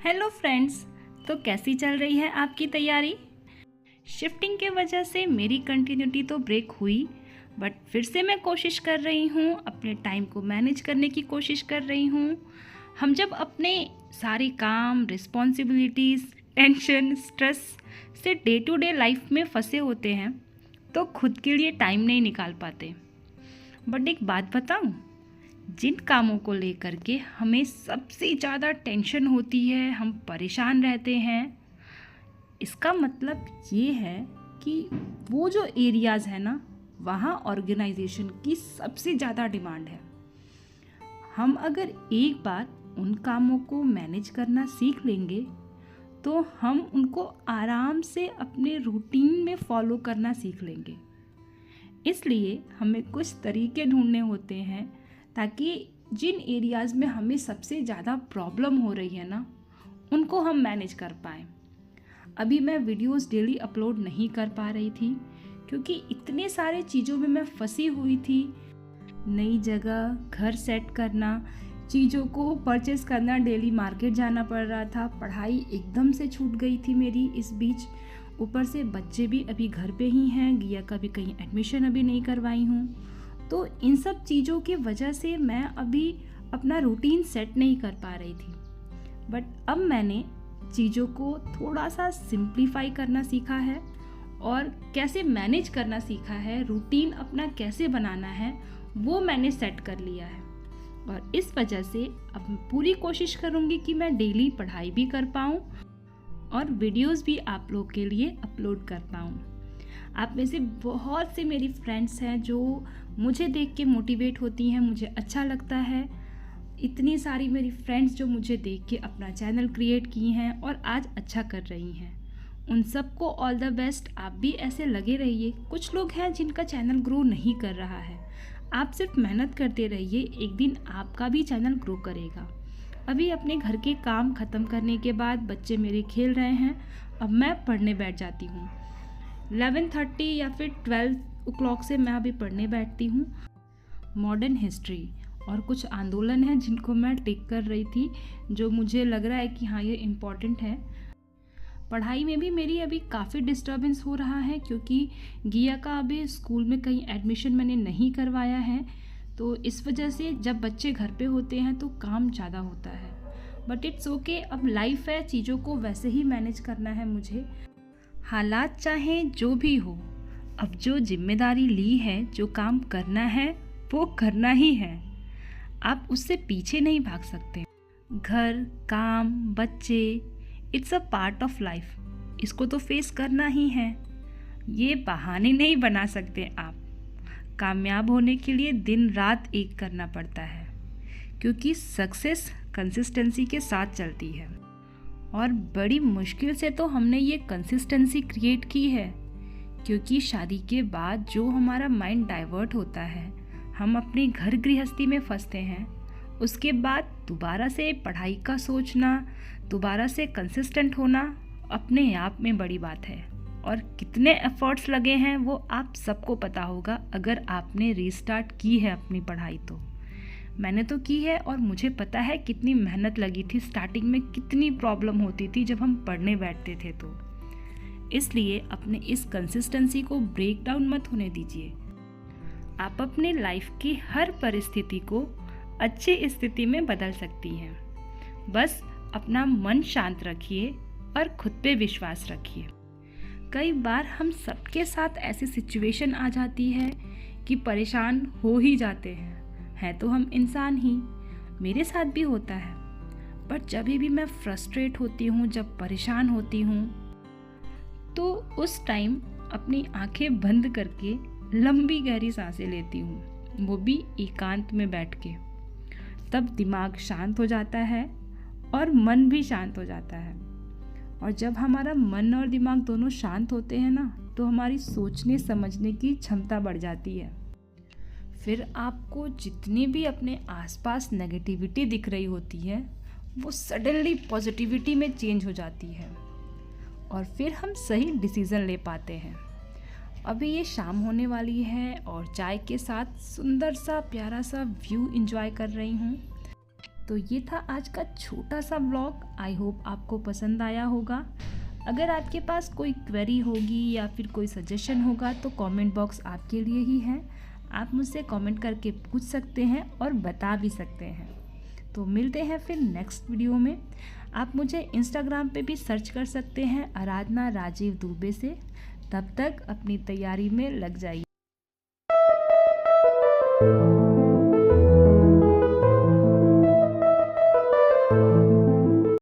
Hello friends. तो कैसी चल रही है आपकी तैयारी? शिफ्टिंग के वजह से मेरी कंटिन्यूटी तो ब्रेक हुई, बट फिर से मैं कोशिश कर रही हूँ, अपने टाइम को मैनेज करने की कोशिश कर रही हूँ। हम जब अपने सारे काम, रिस्पॉन्सिबिलिटीज़, टेंशन, स्ट्रेस से डे टू डे लाइफ में फंसे होते हैं तो खुद के लिए टाइम नहीं निकाल पाते। बट एक बात बताऊँ, जिन कामों को लेकर के हमें सबसे ज़्यादा टेंशन होती है, हम परेशान रहते हैं, इसका मतलब ये है कि वो जो एरियाज़ है ना, वहाँ ऑर्गेनाइजेशन की सबसे ज़्यादा डिमांड है। हम अगर एक बार उन कामों को मैनेज करना सीख लेंगे तो हम उनको आराम से अपने रूटीन में फॉलो करना सीख लेंगे। इसलिए हमें कुछ तरीके ढूंढने होते हैं ताकि जिन एरियाज़ में हमें सबसे ज़्यादा प्रॉब्लम हो रही है ना, उनको हम मैनेज कर पाएँ। अभी मैं वीडियोस डेली अपलोड नहीं कर पा रही थी क्योंकि इतने सारे चीज़ों में मैं फंसी हुई थी। नई जगह, घर सेट करना, चीज़ों को परचेस करना, डेली मार्केट जाना पड़ रहा था, पढ़ाई एकदम से छूट गई थी मेरी इस बीच। ऊपर से बच्चे भी अभी घर पे ही हैं, गिया का भी कहीं एडमिशन अभी नहीं करवाई हूँ। तो इन सब चीज़ों की वजह से मैं अभी अपना रूटीन सेट नहीं कर पा रही थी। बट अब मैंने चीज़ों को थोड़ा सा सिंप्लीफाई करना सीखा है और कैसे मैनेज करना सीखा है, रूटीन अपना कैसे बनाना है वो मैंने सेट कर लिया है। और इस वजह से अब मैं पूरी कोशिश करूँगी कि मैं डेली पढ़ाई भी कर पाऊँ और वीडियोस भी आप लोग के लिए अपलोड कर पाऊँ। आप में से बहुत से मेरी फ्रेंड्स हैं जो मुझे देख के मोटिवेट होती हैं, मुझे अच्छा लगता है। इतनी सारी मेरी फ्रेंड्स जो मुझे देख के अपना चैनल क्रिएट की हैं और आज अच्छा कर रही हैं, उन सबको ऑल द बेस्ट। आप भी ऐसे लगे रहिए। कुछ लोग हैं जिनका चैनल ग्रो नहीं कर रहा है, आप सिर्फ मेहनत करते रहिए, एक दिन आपका भी चैनल ग्रो करेगा। अभी अपने घर के काम ख़त्म करने के बाद बच्चे मेरे खेल रहे हैं, अब मैं पढ़ने बैठ जाती हूँ। 11:30 या फिर 12 o'clock से मैं अभी पढ़ने बैठती हूँ। मॉडर्न हिस्ट्री और कुछ आंदोलन हैं जिनको मैं टिक कर रही थी, जो मुझे लग रहा है कि हाँ ये इम्पॉर्टेंट है। पढ़ाई में भी मेरी अभी काफ़ी डिस्टर्बेंस हो रहा है क्योंकि गिया का अभी स्कूल में कहीं एडमिशन मैंने नहीं करवाया है, तो इस वजह से जब बच्चे घर पे होते हैं तो काम ज़्यादा होता है। बट इट्स ओके, अब लाइफ है, चीज़ों को वैसे ही मैनेज करना है मुझे। हालात चाहे जो भी हो, अब जो जिम्मेदारी ली है, जो काम करना है वो करना ही है। आप उससे पीछे नहीं भाग सकते। घर, काम, बच्चे, it's a part of life, इसको तो फेस करना ही है। ये बहाने नहीं बना सकते आप। कामयाब होने के लिए दिन रात एक करना पड़ता है क्योंकि सक्सेस कंसिस्टेंसी के साथ चलती है। और बड़ी मुश्किल से तो हमने ये कंसिस्टेंसी क्रिएट की है क्योंकि शादी के बाद जो हमारा माइंड डाइवर्ट होता है, हम अपनी घर गृहस्थी में फंसते हैं, उसके बाद दोबारा से पढ़ाई का सोचना, दोबारा से कंसिस्टेंट होना अपने आप में बड़ी बात है। और कितने एफर्ट्स लगे हैं वो आप सबको पता होगा अगर आपने रीस्टार्ट की है अपनी पढ़ाई। तो मैंने तो की है और मुझे पता है कितनी मेहनत लगी थी, स्टार्टिंग में कितनी प्रॉब्लम होती थी जब हम पढ़ने बैठते थे। तो इसलिए अपने इस कंसिस्टेंसी को ब्रेक डाउन मत होने दीजिए। आप अपने लाइफ की हर परिस्थिति को अच्छी स्थिति में बदल सकती हैं। बस अपना मन शांत रखिए और खुद पे विश्वास रखिए। कई बार हम सबके साथ ऐसी सिचुएशन आ जाती है कि परेशान हो ही जाते हैं तो हम इंसान ही, मेरे साथ भी होता है। बट जब भी मैं फ्रस्ट्रेट होती हूँ, जब परेशान होती हूँ, तो उस टाइम अपनी आंखें बंद करके लंबी गहरी सांसें लेती हूँ, वो भी एकांत में बैठ के। तब दिमाग शांत हो जाता है और मन भी शांत हो जाता है। और जब हमारा मन और दिमाग दोनों शांत होते हैं ना, तो हमारी सोचने समझने की क्षमता बढ़ जाती है। फिर आपको जितनी भी अपने आसपास नेगेटिविटी दिख रही होती है वो सडनली पॉजिटिविटी में चेंज हो जाती है और फिर हम सही डिसीज़न ले पाते हैं। अभी ये शाम होने वाली है और चाय के साथ सुंदर सा प्यारा सा व्यू एंजॉय कर रही हूँ। तो ये था आज का छोटा सा व्लॉग। आई होप आपको पसंद आया होगा। अगर आपके पास कोई क्वेरी होगी या फिर कोई सजेशन होगा तो कमेंट बॉक्स आपके लिए ही है। आप मुझसे कमेंट करके पूछ सकते हैं और बता भी सकते हैं। तो मिलते हैं फिर नेक्स्ट वीडियो में। आप मुझे इंस्टाग्राम पे भी सर्च कर सकते हैं आराधना राजीव दुबे से। तब तक अपनी तैयारी में लग जाइए।